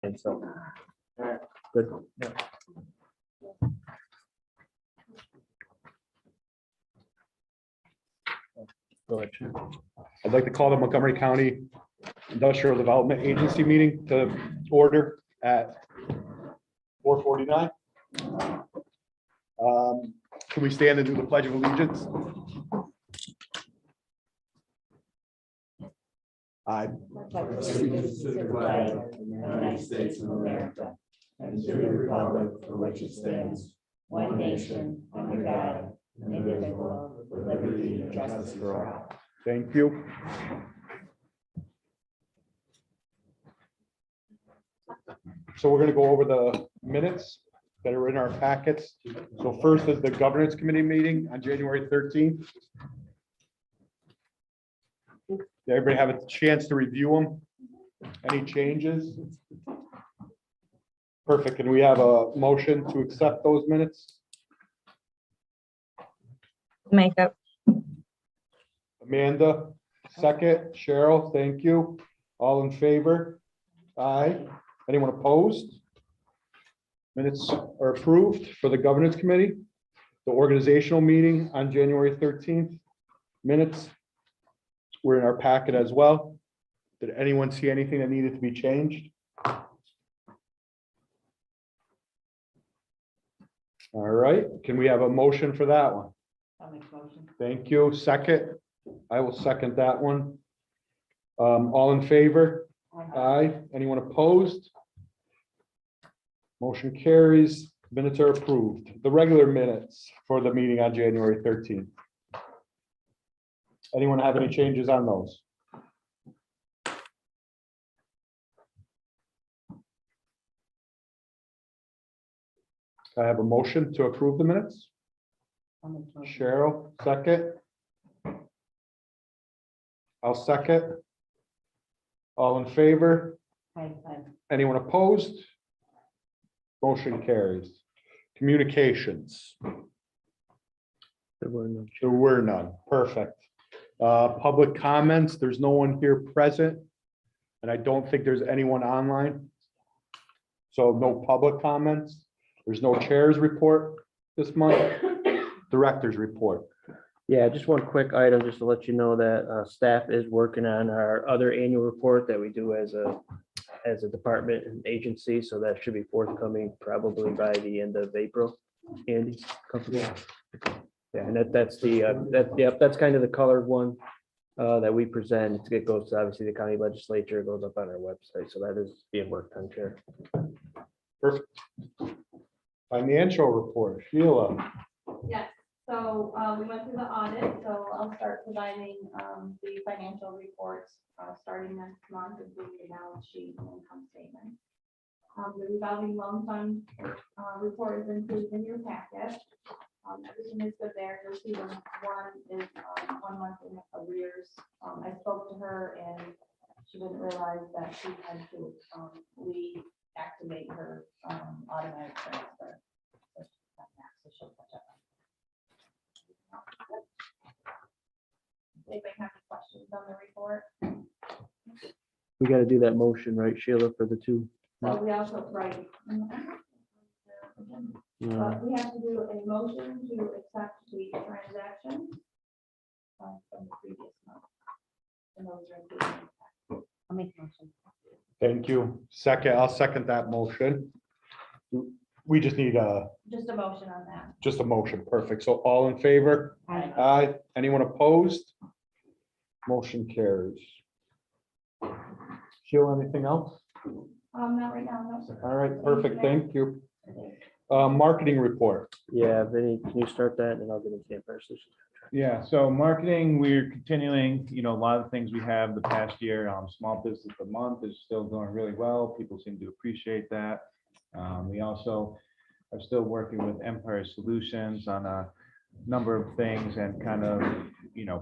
And so, good. Go ahead. I'd like to call the Montgomery County Industrial Development Agency meeting to order at 4:49. Can we stand and do the Pledge of Allegiance? I Allegiance to the flag of the United States of America and to the republic for which it stands, one nation, under God, indivisible, with liberty and justice for all. thank you. So we're going to go over the minutes that are in our packets. So first is the Governance Committee meeting on January 13th. Did everybody have a chance to review them? Any changes? Perfect. Can we have a motion to accept those minutes? Makeup. Amanda, second. Cheryl, thank you. All in favor? Aye. Anyone opposed? Minutes are approved for the Governance Committee. The organizational meeting on January 13th. Minutes were in our packet as well. Did anyone see anything that needed to be changed? All right, can we have a motion for that one? I'll make a motion. Thank you. Second, I will second that one. All in favor? Aye. Anyone opposed? Motion carries. Minutes are approved. The regular minutes for the meeting on January 13th. Anyone have any changes on those? I have a motion to approve the minutes. I'll make a motion. Cheryl, second. I'll second. All in favor? Aye. Anyone opposed? Motion carries. Communications. There were no. There were none. Perfect. Public comments. There's no one here present. And I don't think there's anyone online. So no public comments. There's no chairs report this month. Director's report. Yeah, just one quick item, just to let you know that staff is working on our other annual report that we do as a department and agency. So that should be forthcoming probably by the end of April. Andy, comfortable? Yeah, and that's that's kind of the colored one that we present. It goes to obviously the county legislature, it goes up on our website. So that is being worked on, Chair. Perfect. Financial report. Sheila. Yes, so we went through the audit, so I'll start providing the financial reports starting next month, including the balance sheet and income statement. The revolving loan fund report is included in your packet. Everything is good there. You'll see one is 1 month in arrears. I spoke to her and she didn't realize that she had to reactivate her automatic transfer. So she'll catch up. Anybody have any questions on the report? We got to do that motion, right, Sheila, for the two? So we also, right. We have to do a motion to accept the transaction from the previous month. And those are included in the packet. I'll make a motion. Thank you. Second, I'll second that motion. We just need Just a motion on that. just a motion. Perfect. So all in favor? Aye. Aye. Anyone opposed? Motion carries. Sheila, anything else? Not right now, no, sir. All right, perfect. Thank you. Marketing report. Yeah, Vinny, can you start that and then I'll get into the Empire Solutions. Yeah, so marketing, we're continuing, a lot of the things we have the past year, small business of the month is still going really well. People seem to appreciate that. We also are still working with Empire Solutions on a number of things and kind of,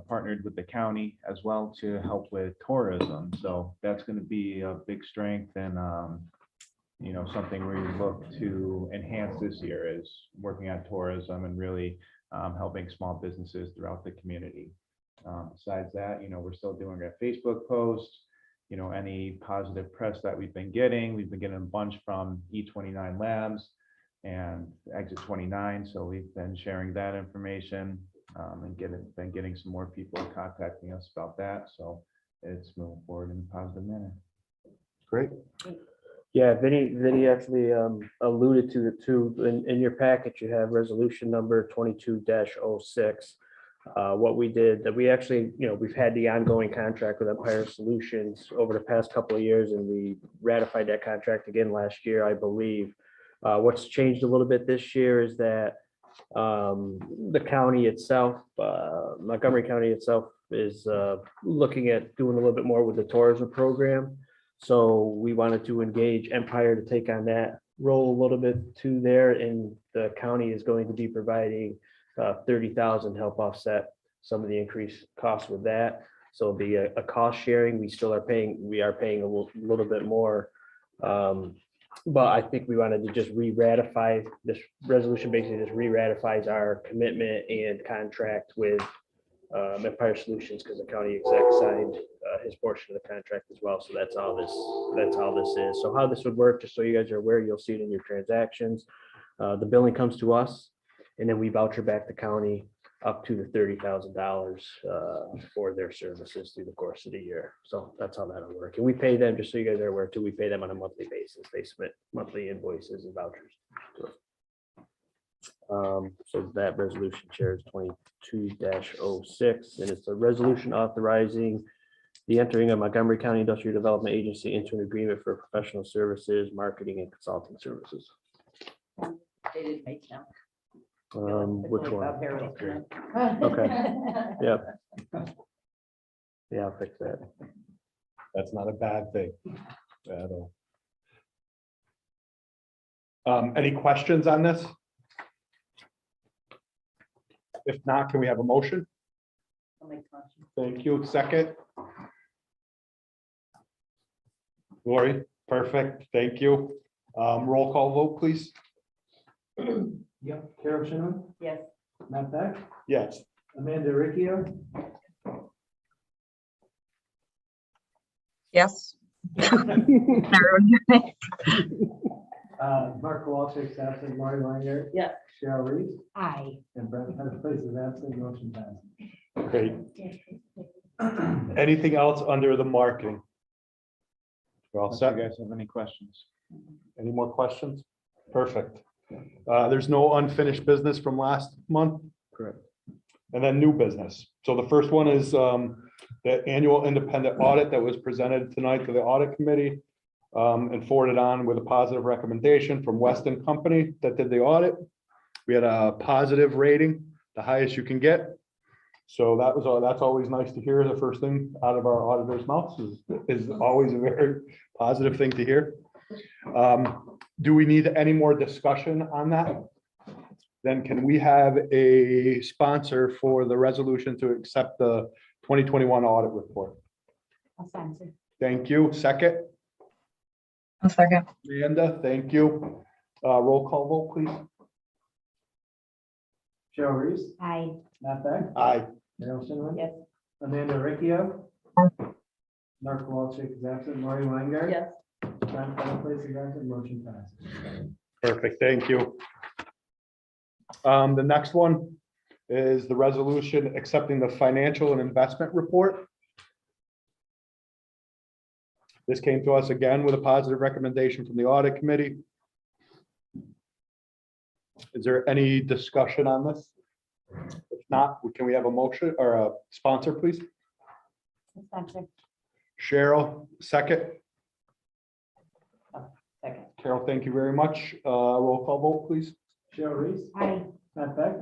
partnered with the county as well to help with tourism. So that's going to be a big strength and, something we look to enhance this year is working on tourism and really helping small businesses throughout the community. Besides that, we're still doing our Facebook posts, any positive press that we've been getting. We've been getting a bunch from E29 Labs and Exit 29. So we've been sharing that information and been getting some more people contacting us about that. So it's moving forward in a positive manner. Great. Yeah, Vinny actually alluded to it too. In your packet, you have resolution number 22-06. What we did, that we actually, we've had the ongoing contract with Empire Solutions over the past couple of years, and we ratified that contract again last year, I believe. What's changed a little bit this year is that the county itself, Montgomery County itself, is looking at doing a little bit more with the tourism program. So we wanted to engage Empire to take on that role a little bit too there, and the county is going to be providing 30,000 help offset some of the increased costs with that. So it'll be a cost sharing. We are paying a little bit more. But I think we wanted to just re-ratify this resolution, basically just re-ratifies our commitment and contract with Empire Solutions, because the county exec signed his portion of the contract as well. So that's all this is. So how this would work, just so you guys are aware, you'll see it in your transactions. The billing comes to us, and then we voucher back the county up to the $30,000 for their services through the course of the year. So that's how that'll work. And we pay them, just so you guys are aware too, we pay them on a monthly basis. They submit monthly invoices and vouchers. So that resolution, Chair, is 22-06, and it's a resolution authorizing the entering of Montgomery County Industrial Development Agency into an agreement for professional services, marketing, and consulting services. They didn't make them. Which one? Okay. Yeah. Yeah, I'll fix that. That's not a bad thing at all. Any questions on this? If not, can we have a motion? Thank you. Second. Lori, perfect. Thank you. Roll call vote, please. Yep, Carol Shinnon, Yes. Matt Beck, Yes. Amanda Ricchio, Yes. Mark Kowalczyk, absent, Lori Langer. Yeah. Cheryl Reese, Aye. and Brent Pettis is absent, motion passes. Great. Anything else under the marketing? We're all Unless set. you guys have any questions. Any more questions? Perfect. There's no unfinished business from last month. Correct. And then new business. So the first one is the annual independent audit that was presented tonight to the audit committee and forwarded on with a positive recommendation from Weston Company that did the audit. We had a positive rating, the highest you can get. So that's always nice to hear. The first thing out of our auditor's mouths is always a very positive thing to hear. Do we need any more discussion on that? Then can we have a sponsor for the resolution to accept the 2021 audit report? I'll sponsor. Thank you. Second, A second. Amanda, thank you. Roll call vote, please. Cheryl Reese, Aye. Matt Beck, Aye. Carol Shinnon. Yes. Amanda Ricchio. Mark Kowalczyk is absent, Lori Langer. Yes. Brent Pettis is absent, motion passes. Perfect, thank you. The next one is the resolution accepting the financial and investment report. This came to us again with a positive recommendation from the audit committee. Is there any discussion on this? If not, can we have a motion or a sponsor, please? Sponsor. Cheryl, second. Second. Carol, thank you very much. Roll call vote, please. Cheryl Reese, Aye. Matt Beck,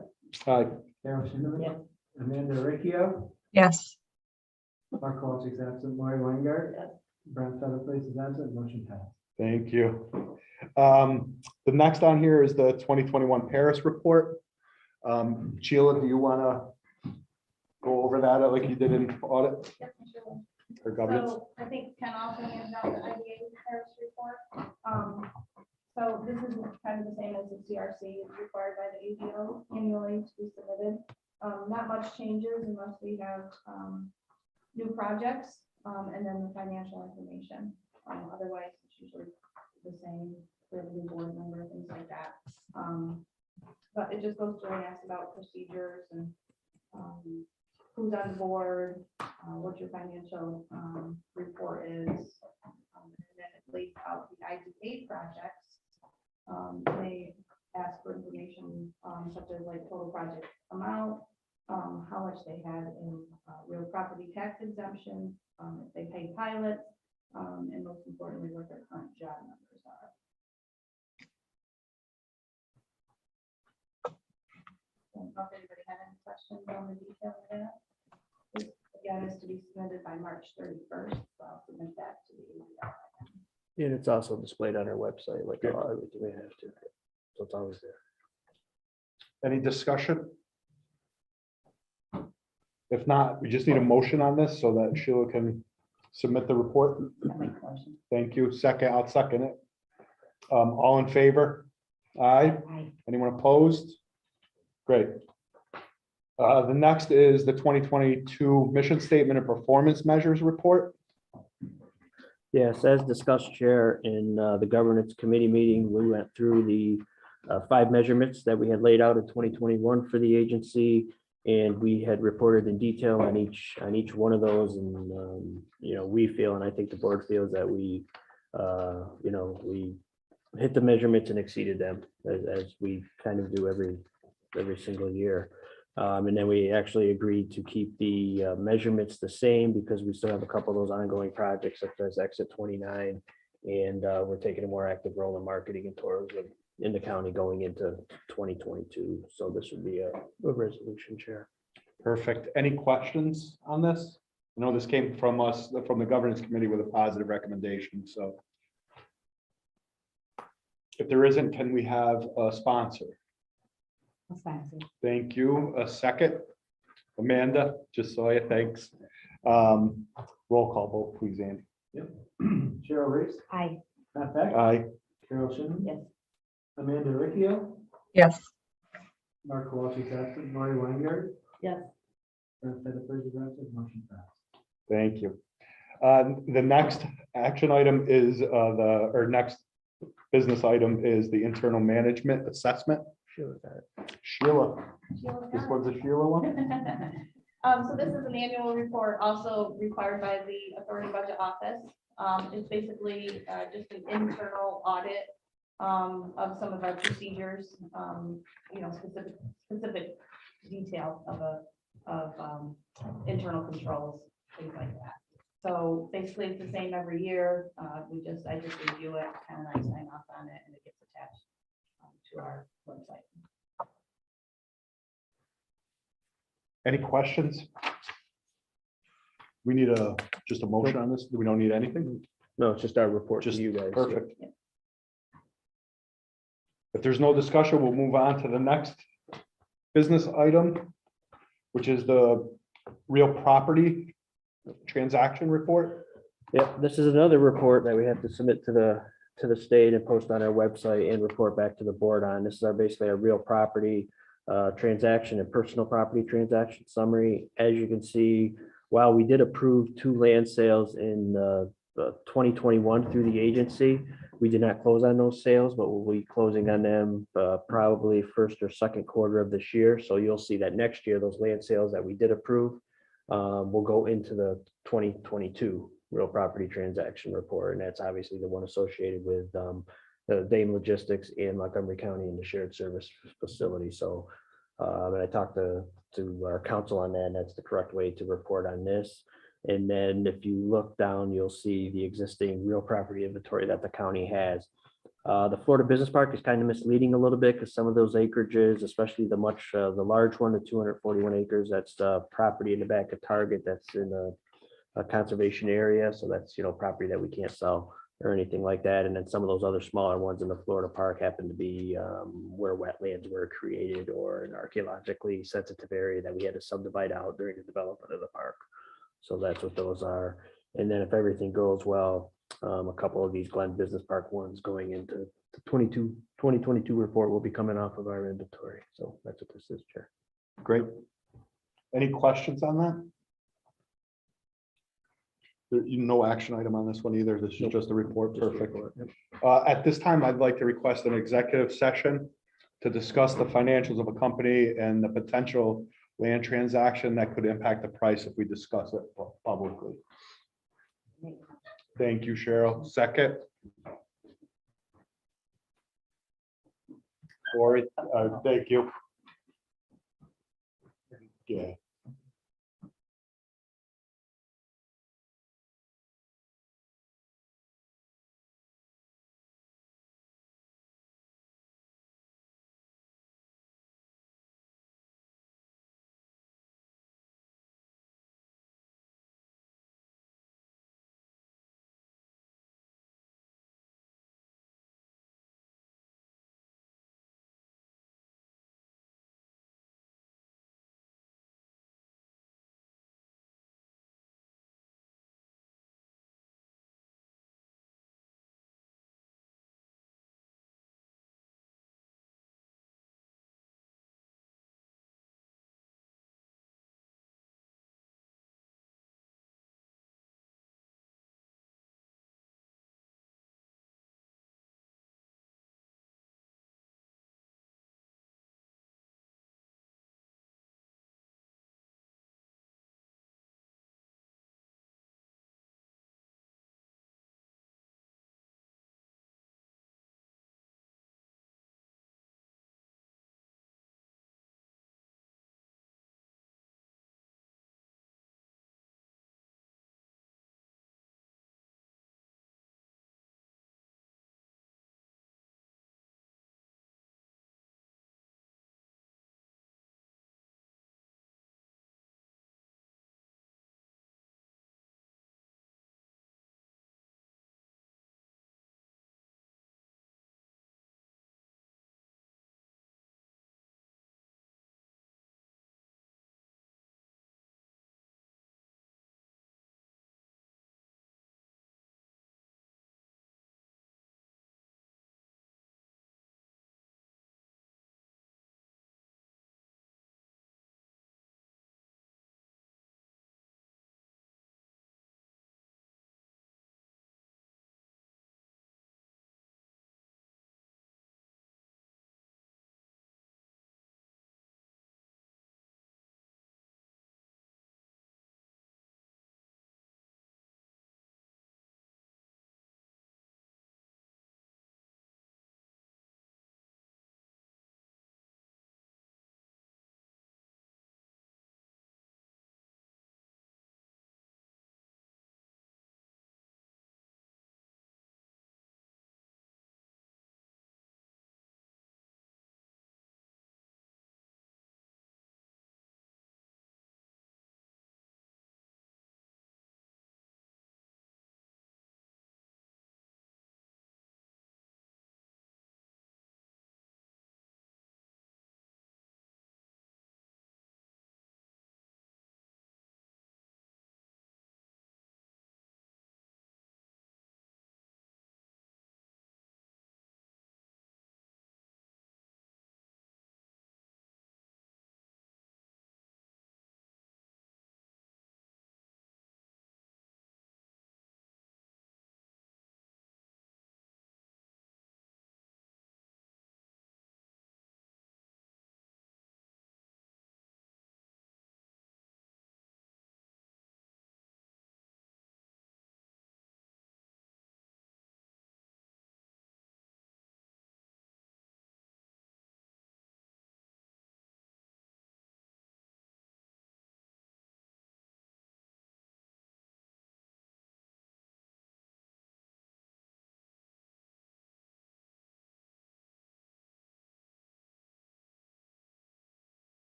Aye. Carol Shinnon. Yes. Amanda Ricchio, Yes. Mark Kowalczyk is absent, Lori Langer. Yes. Brent Pettis is absent, motion passes. Thank you. The next on here is the 2021 Paris report. Sheila, do you want to go over that like you did in audit Yes, I sure will. or governance? So I think Ken also hands out the IDA Harris report. So this is kind of the same as the CRC, it's required by the AGO annually to be submitted. Not much changes unless we have new projects. and then the financial information. Otherwise, it's usually the same for the new board member, things like that. But it just goes through and asks about procedures and who's on board, what your financial report is. And then it lays out the IDA projects. They ask for information such as like total project amount, how much they had in real property tax exemption, if they paid pilots, and most importantly, what their current job numbers are. I don't know if anybody had any questions on the detail of that. This, again, is to be submitted by March 31st, so I'll submit that to the ADR. And it's also displayed on our website, like everything we have to. So it's always there. Any discussion? If not, we just need a motion on this so that Sheila can submit the report. Thank you. Second, I'll second it. All in favor? Aye. Anyone opposed? Great. The next is the 2022 mission statement and performance measures report. Yes, as discussed, Chair, in the governance committee meeting, we went through the 5 measurements that we had laid out in 2021 for the agency. And we had reported in detail on each one of those. And, we feel, and I think the board feels that we hit the measurements and exceeded them as we kind of do every single year. And then we actually agreed to keep the measurements the same because we still have a couple of those ongoing projects such as Exit 29. And we're taking a more active role in marketing and tourism in the county going into 2022. So this would be a resolution, Chair. Perfect. Any questions on this? I know this came from us, from the governance committee with a positive recommendation, so. If there isn't, can we have a sponsor? Thank you. A second. Amanda, just saw you, thanks. Roll call vote, please, Andy. Cheryl Reese, Aye. Matt Beck, Aye. Carol Shin. Yes. Amanda Ricchio, Yes. Mark Walsh is absent, Lori Weingart, Yes. Brent Pettiford is absent, motion passed. Thank you. The next action item is next business item is the internal management assessment. Sure. Got it. Sheila, this was a Sheila one? So this is an annual report also required by the Authority Budget Office. It's basically just an internal audit of some of our procedures, specific details of internal controls, things like that. So basically it's the same every year. I just review it and I sign off on it and it gets attached to our website. Any questions? We need just a motion on this. We don't need anything. No, it's just our report to Just you guys. perfect. If there's no discussion, we'll move on to the next business item, which is the real property transaction report. Yep, this is another report that we have to submit to the state and post on our website and report back to the board on. This is basically a real property transaction and personal property transaction summary. As you can see, while we did approve 2 land sales in 2021 through the agency, we did not close on those sales, but we'll be closing on them probably first or second quarter of this year. So you'll see that next year, those land sales that we did approve will go into the 2022 real property transaction report. And that's obviously the one associated with the Dame Logistics in Montgomery County and the shared service facility. So and I talked to our council on that, and that's the correct way to report on this. And then if you look down, you'll see the existing real property inventory that the county has. The Florida Business Park is kind of misleading a little bit because some of those acreages, especially the large one, the 241 acres, that's the property in the back of Target that's in a conservation area. So that's, property that we can't sell or anything like that. And then some of those other smaller ones in the Florida park happen to be where wetlands were created or an archaeologically sensitive area that we had to subdivide out during the development of the park. So that's what those are. And then if everything goes well, a couple of these Glen Business Park ones going into the 2022 report will be coming off of our inventory. So that's what this is, Chair. Great. Any questions on that? No action item on this one either. This is Nope. just a report. Just Perfect. report, yep. At this time, I'd like to request an executive session to discuss the financials of a company and the potential land transaction that could impact the price if we discuss it publicly. Thank you, Cheryl. Second. Lori, thank you. Yeah.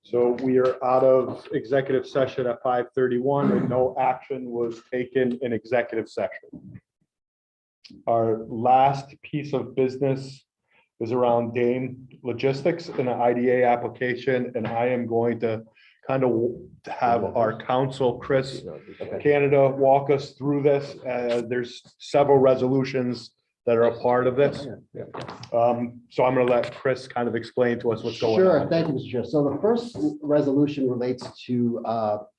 So we are out of executive session at 5:31 and no action was taken in executive session. Our last piece of business is around Dame Logistics and an IDA application, and I am going to kind of have our counsel, Chris Canada, walk us through this. There's several resolutions that are a part of this. So I'm going to let Chris kind of explain to us what's going Sure, on. thank you, Mr. Chair. So the first resolution relates to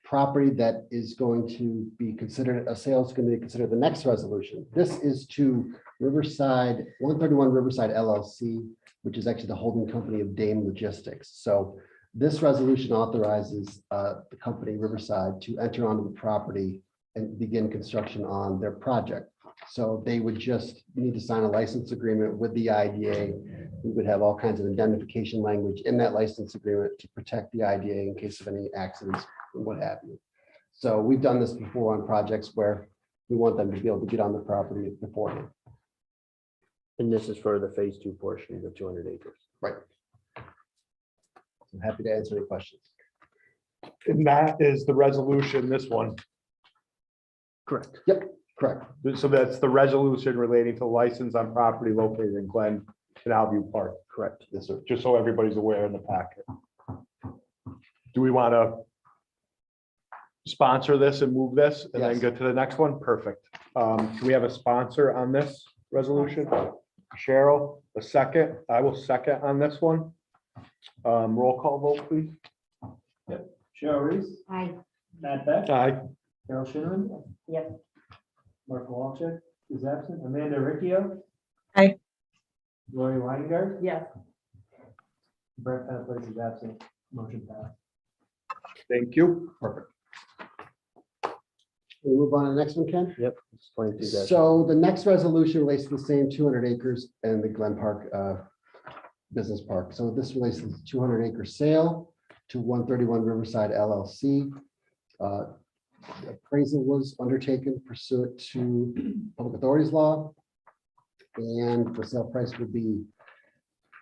property that is going to be considered, a sale is going to be considered the next resolution. This is to Riverside, 131 Riverside LLC, which is actually the holding company of Dame Logistics. So this resolution authorizes the company Riverside to enter onto the property and begin construction on their project. So they would just need to sign a license agreement with the IDA. We would have all kinds of indemnification language in that license agreement to protect the IDA in case of any accidents and what have you. So we've done this before on projects where we want them to be able to get on the property beforehand. And this is for the phase 2 portion, the 200 acres. Right. I'm happy to answer any questions. And that is the resolution, this one. Correct. Correct. So that's the resolution relating to license on property located in Glen Canal View Park. Correct. Yes, sir. Just so everybody's aware in the packet. Do we want to sponsor this and move this and then Yes. go to the next one? Perfect. Can we have a sponsor on this resolution? Cheryl, a second. I will second on this one. Roll call vote, please. Cheryl Reese, Aye. Matt Beck, Aye. Carol Shinneman. Yes. Mark Walchek is absent. Amanda Ricchio. Aye. Lori Weingart. Yes. Brett Penfield is absent. Motion passed. Thank you. Perfect. We'll move on to the next one, Ken. Yep. It's 22 dash. So the next resolution relates to the same 200 acres and the Glen Park Business Park. So this relates to the 200 acre sale to 131 Riverside LLC. Appraisal was undertaken pursuant to public authorities law. And the sale price would be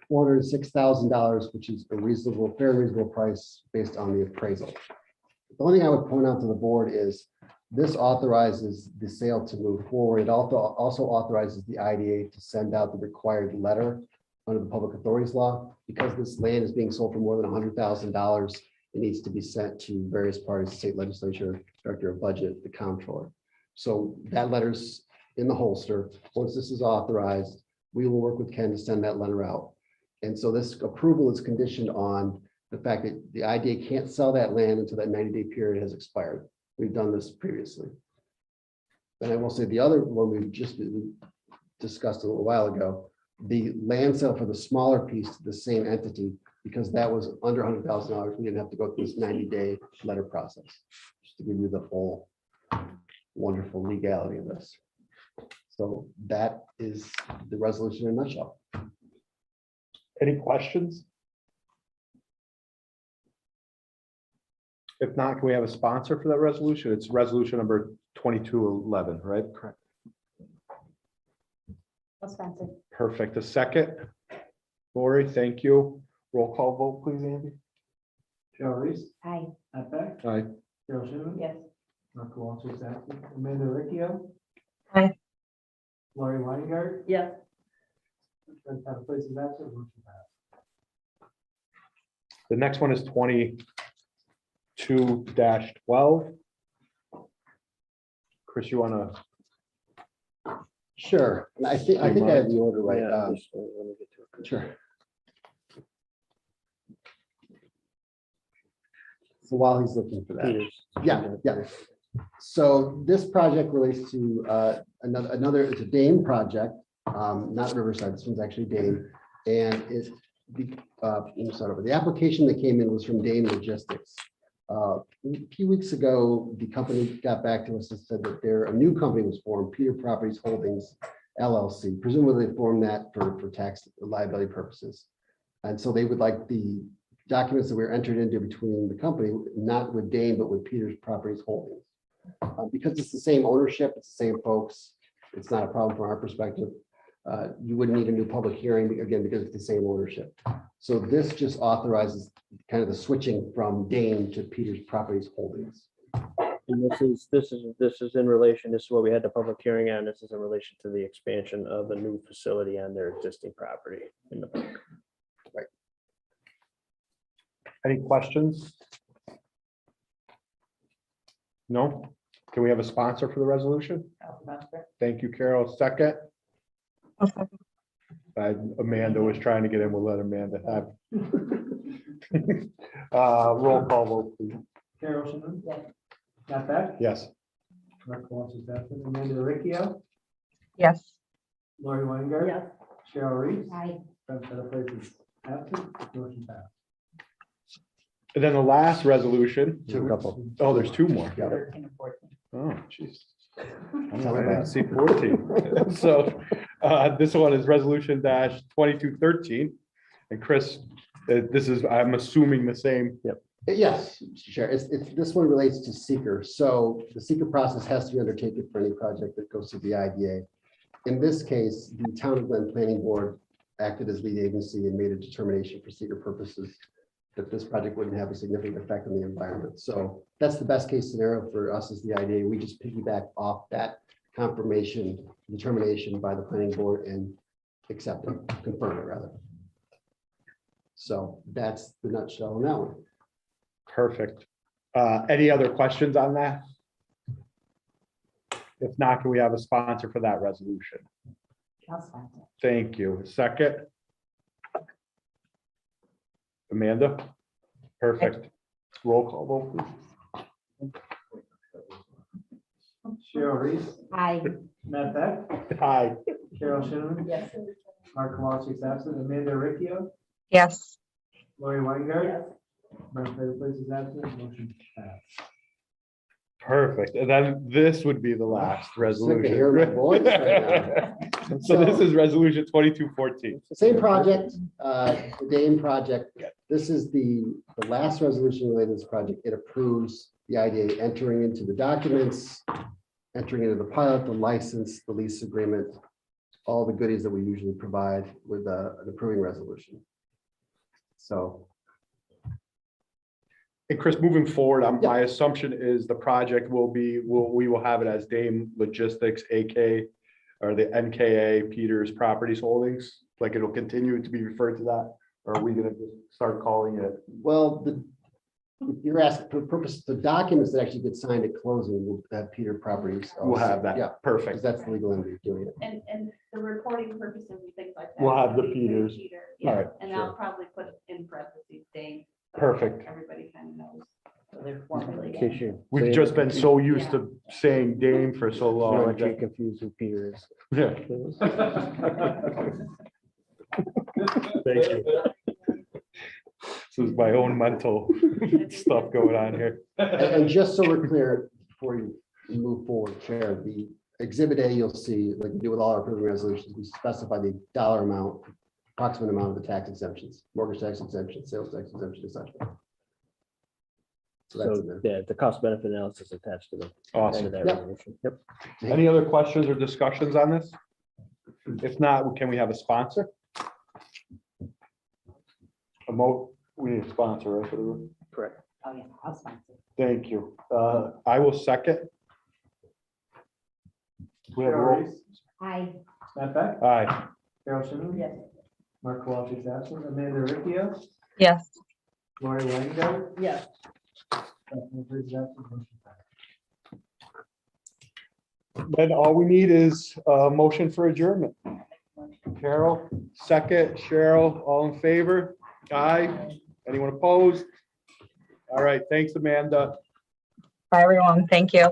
$406,000, which is a reasonable, fair, reasonable price based on the appraisal. The only thing I would point out to the board is this authorizes the sale to move forward. It also authorizes the IDA to send out the required letter under the public authorities law. Because this land is being sold for more than $100,000, it needs to be sent to various parties, state legislature, director of budget, the comptroller. So that letter's in the holster. Once this is authorized, we will work with Ken to send that letter out. And so this approval is conditioned on the fact that the IDA can't sell that land until that 90-day period has expired. We've done this previously. And I will say the other one we discussed a little while ago, the land sale for the smaller piece to the same entity, because that was under $100,000, we didn't have to go through this 90-day letter process. Just to give you the full wonderful legality of this. So that is the resolution in a nutshell. Any questions? If not, can we have a sponsor for that resolution? It's resolution number 2211, right? Correct. Spencer. Perfect. A second. Lori, thank you. Roll call vote, please, Andy. Cheryl Reese, Aye. Matt Beck, Aye. Carol Shinneman. Yes. Mark Walchek is absent. Amanda Ricchio. Aye. Lori Weingart. Yes. Brett Penfield is absent. Motion passed. The next one is 22-12. Chris, you want to? Sure. And I think I have the order right. Yeah, just, let me get to it. Sure. So while he's looking for that. Peters. Yeah. So this project relates to another, it's a Dame project, not Riverside. This one's actually Dame. And it's let me start over. The application that came in was from Dame Logistics. A few weeks ago, the company got back to us and said that a new company was formed, Peter Properties Holdings LLC. Presumably they formed that for tax liability purposes. And so they would like the documents that were entered into between the company, not with Dame, but with Peter's Properties Holdings. Because it's the same ownership, it's the same folks, it's not a problem from our perspective. You wouldn't need a new public hearing, again, because it's the same ownership. So this just authorizes kind of the switching from Dane to Peters Properties Holdings. And this is in relation, this is what we had the public hearing on. This is in relation to the expansion of a new facility on their existing property in the park. Any questions? No? Can we have a sponsor for the resolution? Thank you, Carol. Second, I'll second. Amanda was trying to get in. We'll let Amanda have. Roll call vote, please. Carol Shannon. Yes. Matt Beck. Yes. Mark Walters absent. Amanda Ricchio. Yes. Lori Weingart. Yes. Cheryl Reese. Aye. Ben Federer is absent. Motion passed. And then the last resolution. Couple. Oh, there's two more. Yeah. 13 and 14. Oh, jeez. I didn't see 14. So this one is resolution dash 2213. And Chris, this is, I'm assuming the same. Yes, Mr. Chair, this one relates to seeker. So the seeker process has to be undertaken for any project that goes to the IDA. In this case, the Town of Glen Planning Board acted as lead agency and made a determination for seeker purposes that this project wouldn't have a significant effect on the environment. So that's the best case scenario for us as the IDA. We just piggyback off that confirmation, determination by the planning board and accept it, confirm it rather. So that's the nutshell on that one. Perfect. Any other questions on that? If not, can we have a sponsor for that resolution? I'll sponsor. Thank you. Second. Amanda? Perfect. Roll call vote, please. Cheryl Reese. Aye. Matt Beck. Aye. Carol Shannon. Yes. Mark Walters absent. Amanda Ricchio. Yes. Lori Weingart. Ben Federer is absent. Motion passed. Perfect. And then this would be the last resolution. Sick of hearing my voice right So this is resolution 2214. Same project, the Dane project. This is the last resolution related to this project. It approves the IDA entering into the documents, entering into the pilot, the license, the lease agreement, all the goodies that we usually provide with an approving resolution. So. And Chris, moving forward, my assumption is the project we will have it as Dame Logistics, AK, or the NKA Peters Properties Holdings. Like it'll continue to be referred to that, or are we gonna just start calling it? Well, you're asking for purpose, the documents that actually get signed at closing will have Peter Properties. We'll have that. Yeah, Perfect. because that's the legal entity doing it. And the reporting purposes and things like that. We'll have the will be Peters. Peter, All Yeah, right, and sure. I'll probably put in parentheses Dane. so Perfect. Everybody kind of knows. So they're formally. In case you. We've just been so used to saying Dame for so You don't long. want to get confused who Peter is. Yeah. Thank you. This is my own mental stuff going on here. And just so we're clear, before you move forward, Chair, the exhibit A, you'll see, like we do with all our approving resolutions, we specify the dollar amount, approximate amount of the tax exemptions, mortgage tax exemption, sales tax exemption, etc. So that's in So, there. yeah, the cost benefit analysis attached to the end Awesome. of that Yep. resolution. Yep. Any other questions or discussions on this? If not, can we have a sponsor? We need a sponsor, right? For the room? Correct. Oh, yeah, I'll sponsor. Thank you. I will second. We have a Cheryl roll. Reese. Aye. Matt Beck. Aye. Carol Shannon. Yes. Mark Walters absent. Amanda Ricchio. Yes. Lori Weingart. Yes. Ben Federer is absent. Motion passed. Then all we need is a motion for adjournment. Carol, second. Cheryl, all in favor? Aye. Anyone opposed? All right, thanks, Amanda. Bye, everyone. Thank you.